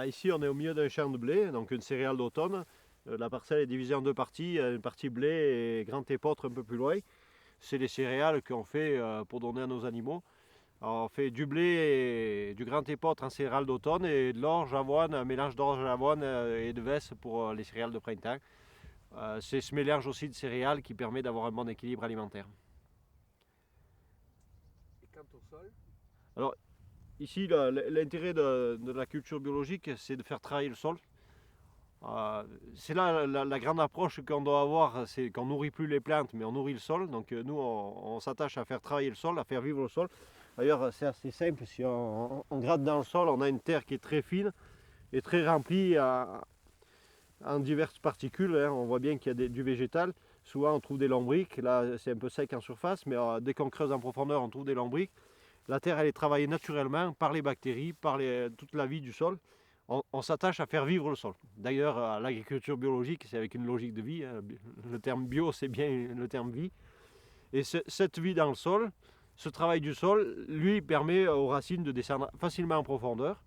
Ici, on est au milieu d'un champ de blé, donc une céréale d'automne. La parcelle est divisée en deux parties, une partie blé et grand épeautre un peu plus loin. C'est les céréales qu'on fait pour donner à nos animaux. Alors, on fait du blé et du grand épeautre en céréales d'automne et de l'orge, avoine, un mélange d'orge, avoine et de vesse pour les céréales de printemps. C'est ce mélange aussi de céréales qui permet d'avoir un bon équilibre alimentaire. Et quant au sol? Alors, ici, l'intérêt de la culture biologique, c'est de faire travailler le sol. C'est là la grande approche qu'on doit avoir, c'est qu'on nourrit plus les plantes, mais on nourrit le sol. Donc nous, on s'attache à faire travailler le sol, à faire vivre le sol. D'ailleurs, c'est assez simple. Si on gratte dans le sol, on a une terre qui est très fine et très remplie en diverses particules. On voit bien qu'il y a du végétal. Souvent, on trouve des lombriques. Là, c'est un peu sec en surface, mais dès qu'on creuse en profondeur, on trouve des lombriques. La terre, elle est travaillée naturellement par les bactéries, par toute la vie du sol. On s'attache à faire vivre le sol. D'ailleurs, l'agriculture biologique, c'est avec une logique de vie. Le terme bio, c'est bien le terme vie. Et cette vie dans le sol, ce travail du sol, lui, permet aux racines de descendre facilement en profondeur,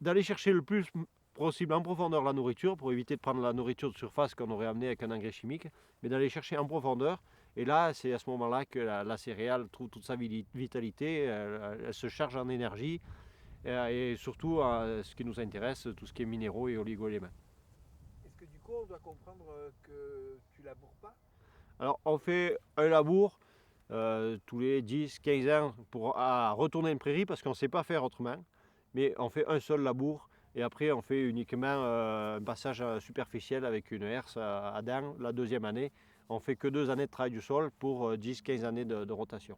d'aller chercher le plus possible en profondeur la nourriture, pour éviter de prendre la nourriture de surface qu'on aurait amenée avec un engrais chimique, mais d'aller chercher en profondeur. Et là, c'est à ce moment-là que la céréale trouve toute sa vitalité, elle se charge en énergie, et surtout, ce qui nous intéresse, tout ce qui est minéraux et oligo-éléments. Est-ce que du coup on doit comprendre que tu laboures pas? Alors, on fait un labour tous les 10-15 ans pour retourner une prairie parce qu'on ne sait pas faire autrement. Mais on fait un seul labour et après on fait uniquement un passage superficiel avec une herse à dents la deuxième année. On fait que 2 années de travail du sol pour 10-15 années de rotation.